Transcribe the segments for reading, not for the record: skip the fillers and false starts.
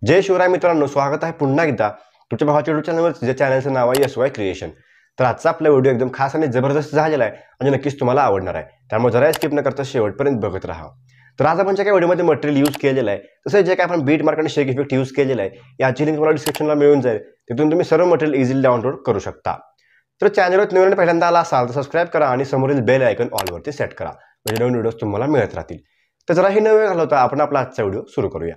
जय शिवराय मित्रांनो, स्वागत आहे पुन्हा एकदा तुमच्या भावाच्या यूट्यूब चॅनलवर. जे चॅनलचं नाव आहे SY क्रिएशन. तर आजचा आपला व्हिडिओ एकदम खास आणि जबरदस्त झालेला आहे आणि नक्कीच तुम्हाला आवडणार आहे. त्यामुळे जरा स्किप न करता शेवटपर्यंत बघत राहा. तर आज आपण जे काही व्हिडिओमध्ये मटेरियल यूज केलेलं आहे, तसं जे काही आपण बीट मार्क आणि शेक इफेक्ट यूज केलेला आहे, याची लिंक तुम्हाला डिस्क्रिप्शनला मिळून जाईल. तिथून तुम्ही सर्व मटेरियल इझिली डाउनलोड करू शकता. तर चॅनलवर नवीन पहिल्यांदा आला असाल तर सबस्क्राईब करा आणि समोरील बेल आयकॉन ऑलवरती सेट करा, म्हणजे नवीन व्हिडिओज तुम्हाला मिळत राहतील. तर जरा ही नवीन घालवता आपण आपला आजचा व्हिडिओ सुरू करूया.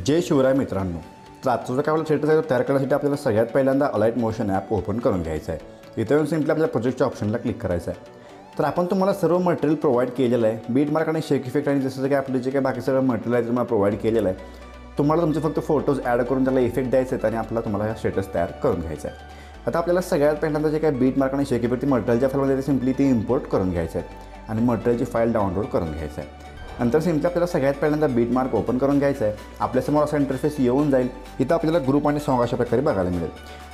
जय शिवराय मित्रांनो. तर आजचा जो काय आपला स्टेटस आहे तो तयार करण्यासाठी आपल्याला सगळ्यात पहिल्यांदा अलाइट मोशन ॲप ओपन करून घ्यायचं आहे. इथे येऊन सिम्पली आपल्याला प्रोजेक्टच्या ऑप्शनला क्लिक करायचं आहे. तर आपण तुम्हाला सर्व मटेरियल प्रोव्हाइड केलेलं आहे. बीट मार्क आणि शेक इफेक्ट आणि जसं काही आपले जे काही बाकी सगळं मटेरियल आहे तुम्हाला प्रोव्हाइड केलेलं आहे. तुम्हाला तुमचे फक्त फोटोज ॲड करून त्याला इफेक्ट द्यायचे आहेत आणि आपला तुम्हाला हा स्टेटस तयार करून घ्यायचा आहे. आता आपल्याला सगळ्यात पहिल्यांदा जे काही बीट मार्क आणि शेक इफेक्ट मटेरियलच्या फाईलमध्ये सिम्पली ती इम्पोर्ट करून घ्यायचं आहे आणि मटेरियलची फाईल डाउनलोड करून घ्यायचं आहे. नंतर सिम्पली आपल्याला सगळ्यात पहिल्यांदा बीट मार्क ओपन करून घ्यायचा आहे. आपल्यासमोर असा इंटरफेस येऊन जाईल. इथं आपल्याला ग्रुप आणि सॉंग अशा प्रकारे बघायला मिळेल.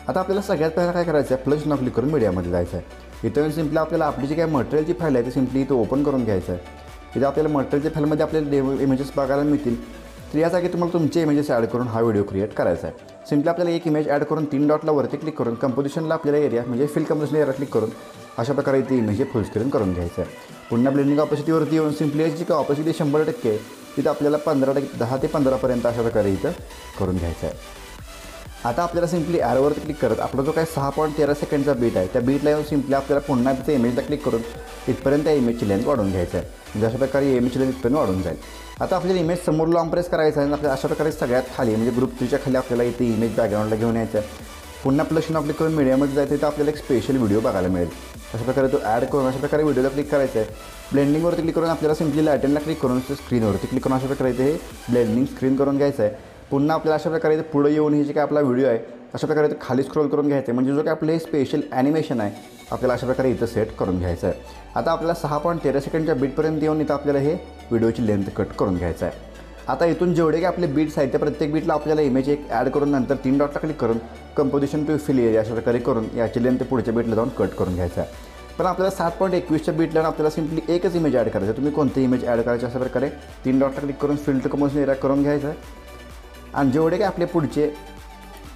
आता आपल्याला सगळ्यात पहिला काय करायचं आहे, प्लस क्लिक करून मीडियामध्ये जायचं आहे. इथं सिम्पली आपल्याला आपली जी काही मटेरियलची फाईल आहे ती सिम्पली इथं ओपन करून घ्यायचं आहे. इथं आपल्याला मटेरियलच्या फाईलमध्ये आपल्याला इमेजेस बघायला मिळतील. तर या जागी तुम्हाला तुमचे इमेजेस ॲड करून हा व्हिडिओ क्रिएट करायचा आहे. सिम्पली आपल्याला एक इमेज ॲड करून 3 डॉटला वरती क्लिक करून कंपोजिशनला आपल्याला एरिया म्हणजे फिल कंपोजिशन एरिया क्लिक करून अशा प्रकारे ती इमेज फुल स्क्रीन करून घ्यायचं आहे. पुन्हा ब्लेंडिंग ऑपॉसिटीवरती येऊन सिम्पली जी काय ऑपॉसिटी 100% आहे तिथं आपल्याला 10 ते 15% अशा प्रकारे इथं करून घ्यायचं आहे. आता आपल्याला सिम्पली ॲरोवरती क्लिक करत आपला जो काय 6.13 सेकंडचा बीट आहे त्या बीटला येऊन सिम्पली आपल्याला पुन्हा तिथे इमेजला क्लिक करून इथपर्यंत त्या इमेजची लेंथ वाढवून घ्यायचं आहे. म्हणजे अशा प्रकारे इमेजची लेंथ इथपर्यंत वाढून जाईल. आता आपल्याला इमेज समोर लॉंग प्रेस करायचं आहे आणि आपल्याला अशा प्रकारे सगळ्यात खाली म्हणजे ग्रुप 3च्या खाली आपल्याला इथे इमेज बॅकग्राऊंडला घेऊन यायचं आहे. पुन्हा प्लस क्लिक करून मीडियामध्ये जायचं आहे तर आपल्याला एक स्पेशल व्हिडिओ बघायला मिळेल. अशा प्रकारे तो ॲड करून अशा प्रकारे व्हिडिओला क्लिक करायचं आहे. ब्लेंडिंगवरती क्लिक करून आपल्याला सिम्पली लायटनला क्लिक करून स्क्रीनवरती क्लिक करून अशा प्रकारे इथे हे ब्लेंडिंग स्क्रीन करून घ्यायचं आहे. पुन्हा आपल्याला अशा प्रकारे इथे पुढे येऊन हे जे काय आपला व्हिडिओ आहे अशा प्रकारे इथे खाली स्क्रोल करून घ्यायचं आहे. म्हणजे जो काय आपलं हे स्पेशल ॲनिमेशन आहे आपल्याला अशा प्रकारे इथं सेट करून घ्यायचं आहे. आता आपल्याला 6.13 सेकंडच्या बीटपर्यंत येऊन इथं आपल्याला हे व्हिडिओची लेंथ कट करून घ्यायचं आहे. आता इथून जेवढे काही आपले बीट्स आहेत त्या प्रत्येक बीटला आपल्याला इमेज एक ॲड करून नंतर 3 डॉटला क्लिक करून कंपोजिशन टू फिल एरिया अशा प्रकारे करून याची लेंथ पुढच्या बीटला जाऊन कट करून घ्यायचं आहे. पण आपल्याला 7.21च्या बीटला आपल्याला सिम्पली एकच इमेज ॲड करायचं आहे. तुम्ही कोणती इमेज ॲड करायची अशा प्रकारे 3 डॉटला क्लिक करून फिल टू कंपोजिशन एरिया करून घ्यायचं आहे. आणि जेवढे काही आपले पुढचे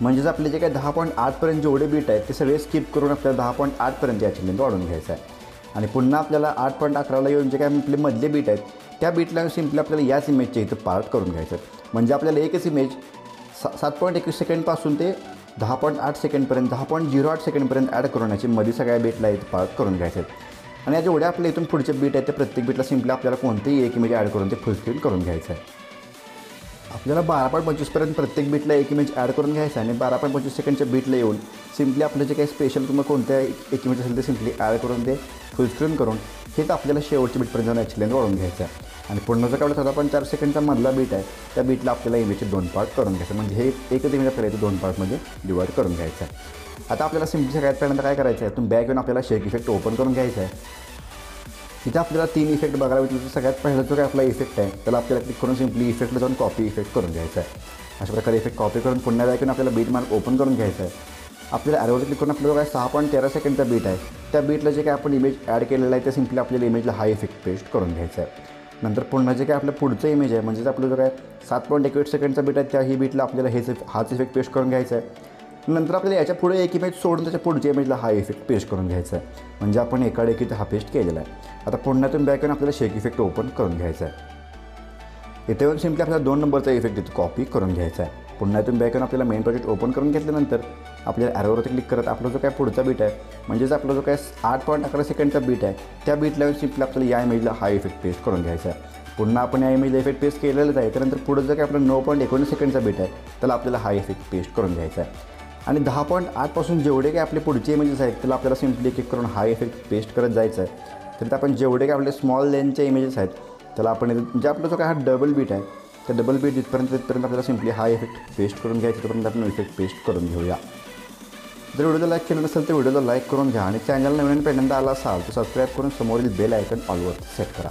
म्हणजेच आपले जे काही 10.8पर्यंत जेवढे बीट आहेत ते सगळे स्किप करून आपल्याला 10.8पर्यंत याची लेंथ वाढवून घ्यायचं आहे. आणि पुन्हा आपल्याला 8.11ला येऊन जे काही आपले मधले बीट आहेत त्या बीटला सिम्पली आपल्याला याच इमेजचे इथं पार्ट करून घ्यायचं आहे. म्हणजे आपल्याला एकच इमेज 7.21 सेकंडपासून ते 10.8 सेकंडपर्यंत 10.08 सेकंडपर्यंत ॲड करून याची मध्ये सगळ्या बीटला इथं पार्ट करून घ्यायचे आहेत. आणि या जेवढ्या आपल्या इथून पुढचे बीट आहेत त्या प्रत्येक बीटला सिम्पली आपल्याला कोणतेही एक इमेज ॲड करून ते फुल स्क्रीन करून घ्यायचं आहे. आपल्याला 12.25पर्यंत प्रत्येक बीटला एक इमेज ॲड करून घ्यायचं आहे. आणि 12.25 सेकंडच्या बीटला येऊन सिम्पली आपलं जे काही स्पेशल तुम्हाला कोणत्या एक इमेज असेल ते सिम्पली ॲड करून ते फुल स्क्रीन करून हेच आपल्याला शेवटच्या बीटपर्यंत जाऊन याची लेंथ वाढवून घ्यायचं आहे. आणि पुन्हा जो काय आपला 14.4 सेकंडचा मधला बीट आहे त्या बीटला आपल्याला इमेजचे 2 पार्ट करून घ्यायचं. म्हणजे हे एकच इमेज आपल्याला इथे 2 पार्टमध्ये डिवाईड करून घ्यायचं आहे. आता आपल्याला सिम्पली सगळ्यात पहिल्यांदा काय करायचं आहे, तुम्ही बॅक येऊन आपल्याला शेक इफेक्ट ओपन करून घ्यायचं आहे. इथे आपल्याला 3 इफेक्ट बघायला मिळतील. सगळ्यात पहिला जो काय आपला इफेक्ट आहे त्याला आपल्याला क्लिक करून सिम्पली इफेक्टला जाऊन कॉपी इफेक्ट करून घ्यायचा आहे. अशा प्रकारे इफेक्ट कॉपी करून पुन्हा बॅक येऊन आपल्याला बीट मार्क ओपन करून घ्यायचा आहे. आपल्याला ॲरोवर क्लिक करून आपल्याला काय 6.13 सेकंडचा बीट आहे त्या बीटला जे काय आपण इमेज ॲड केलेलं आहे ते सिम्पली आपल्याला इमेजला हा इफेक्ट पेस्ट करून घ्यायचा आहे. नंतर पुन्हा जे काय आपलं पुढचं इमेज आहे म्हणजेच आपलं जो काय 7.21 सेकंडचा बीट आहे त्या ही बीटला आपल्याला हाच इफेक्ट पेस्ट करून घ्यायचा आहे. नंतर आपल्याला याच्या पुढे एक इमेज सोडून त्याच्या पुढच्या इमेजला हा इफेक्ट पेस्ट करून घ्यायचा आहे. म्हणजे आपण एकाडेकी हा पेस्ट केलेला आहे. आता पुन्हातून बॅक येऊन आपल्याला शेक इफेक्ट ओपन करून घ्यायचा आहे. इथे येऊन सिम्पली आपल्याला 2 नंबरचा इफेक्ट इथे कॉपी करून घ्यायचा आहे. पुन्हा इथून बॅक येऊन आपल्याला मेन प्रोजेक्ट ओपन करून घेतल्यानंतर आपल्याला ॲरोवरती क्लिक करत आपला जो काय पुढचा बीट आहे म्हणजेच आपला जो काय 8.11 सेकंडचा बीट आहे त्या बीटला येऊन सिम्पली आपल्याला या इमेजला हा इफेक्ट पेस्ट करून घ्यायचा आहे. पुन्हा आपण या इमेजला इफेक्ट पेस्ट केलेलंच आहे. त्यानंतर पुढं जो काय आपला 9.19 सेकंडचा बीट आहे त्याला आपल्याला हा इफेक्ट पेस्ट करून घ्यायचा आहे. आणि 10.8 पासून जेवढे काही आपले पुढचे इमेजेस आहेत त्याला आपल्याला सिम्पली क्लिक करून हा इफेक्ट पेस्ट करत जायचं आहे. तर आपण जेवढे काही आपले स्मॉल लेनचे इमेजेस आहेत त्याला आपण म्हणजे आपला जो काय हा डबल बीट आहे त्या डबल बीट तिथपर्यंत आपल्याला सिम्पली हा इफेक्ट पेस्ट करून घ्यायचा. तोपर्यंत आपण इफेक्ट पेस्ट करून घेऊया. जर व्हिडिओला लाईक केलं नसेल तर व्हिडिओला लाईक करून घ्या आणि चॅनल नवीन पहिल्यांदा आला असाल तर सबस्क्राईब करून समोरील बेल आयकन ऑलवरती सेट करा.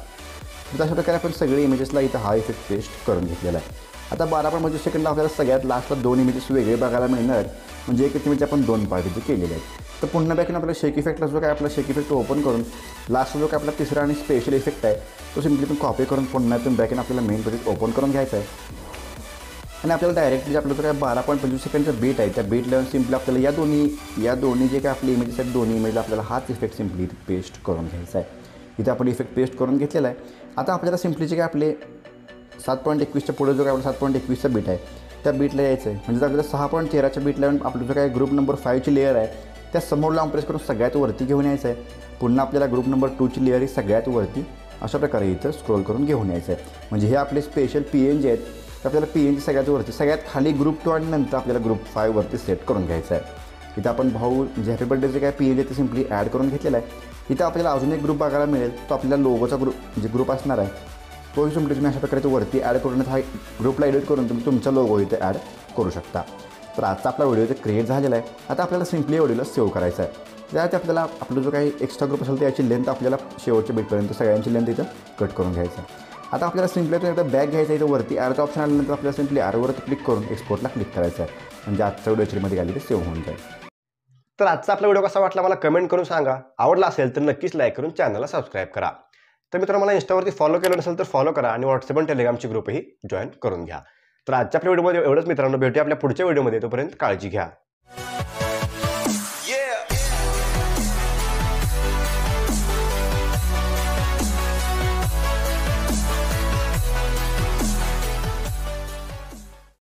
तर अशा प्रकारे आपण सगळे इमेजेसला इथं हा इफेक्ट पेस्ट करून घेतलेला आहे. आता 12.25 सेकंडला आपल्याला सगळ्यात लास्टला 2 इमेजेस वेगळे बघायला मिळणार आहेत. म्हणजे एक इमेज आपण 2 पार्ट इथे केलेले आहेत. तर पुन्हा बॅकून आपला शेक इफेक्टला जो काय आपला शेक इफेक्ट ओपन करून लास्ट जो काय आपला तिसरा आणि स्पेशल इफेक्ट आहे तो सिम्पली पण कॉपी करून पुन्हा इथून बॅकून आपल्याला मेन प्रोजेक्ट ओपन करून घ्यायचा आहे. आणि आपल्याला डायरेक्टली आपलं जो काय 12.25 सेकंडचा बीट आहे त्या बीट लेवल सिम्पली आपल्याला या दोन्ही जे काय आपले इमेजेस आहेत दोन्ही इमेजला आपल्याला हाच इफेक्ट सिम्पली पेस्ट करून घ्यायचा आहे. इथे आपण इफेक्ट पेस्ट करून घेतलेला आहे. आता आपल्याला सिम्पली जे काय आपले 7.21च्या पुढे जो काय आपला 7.21चा बीट आहे त्या बीटला यायचं आहे. म्हणजे आपल्याला 6.13च्या बीटला आपलं जो काय ग्रुप नंबर 5ची लेअर आहे त्या समोर लावून प्रेस करून सगळ्यात वरती घेऊन यायचं आहे. पुन्हा आपल्याला ग्रुप नंबर 2ची लेअर ही सगळ्यात वरती अशा प्रकारे इथं स्क्रोल करून घेऊन यायचं आहे. म्हणजे हे आपले स्पेशल PNG आहेत तर आपल्याला PNG सगळ्यात वरती सगळ्यात खाली ग्रुप 2 आणि नंतर आपल्याला ग्रुप 5 वरती सेट करून घ्यायचं आहे. इथं आपण भाऊ म्हणजे हॅपी बर्थडे जे काय PNG आहे ते सिम्पली ॲड करून घेतलेला आहे. इथं आपल्याला अजून एक ग्रुप बघायला मिळेल तो आपल्याला लोगोचा म्हणजे ग्रुप असणार आहे. तोही सिम्पली तुम्ही अशा प्रकारे तो वरती ॲड करून हा ग्रुपला एडिट करून तुम्ही तुमचा लोगो इथे ॲड करू शकता. तर आजचा आपला व्हिडिओ इथे क्रिएट झालेला आहे. आता आपल्याला सिम्पली व्हिडिओला सेव्ह करायचा आहे. त्यात आपल्याला आपलं जो काही एक्स्ट्रा ग्रुप असेल त्याची लेंथ आपल्याला शेवटच्या बीटपर्यंत सगळ्यांची लेंथ इथं कट करून घ्यायचं आहे. आता आपल्याला सिम्पली एकदा बॅक घ्यायचा इथं वरती ॲडचा ऑप्शन आल्यानंतर आपल्याला सिम्पली ॲडवरती क्लिक करून एक्सपोर्टला क्लिक करायचं आहे. म्हणजे आजचा व्हिडिओ ॲक्च्युअलीमध्ये आली ते सेव्ह होऊन जाईल. तर आजचा आपला व्हिडिओ कसा वाटला मला कमेंट करून सांगा. आवडला असेल तर नक्कीच लाईक करून चॅनलला सबस्क्राईब करा. तर मित्रांनो मला इंस्टावरती फॉलो केलं नसेल तर फॉलो करा आणि व्हॉट्सअप आणि टेलिग्रामची ग्रुपही जॉईन करून घ्या. तर आजच्या आपल्या व्हिडिओमध्ये एवढंच मित्रांनो. भेटूया आपल्या पुढच्या व्हिडिओमध्ये. तोपर्यंत काळजी घ्या.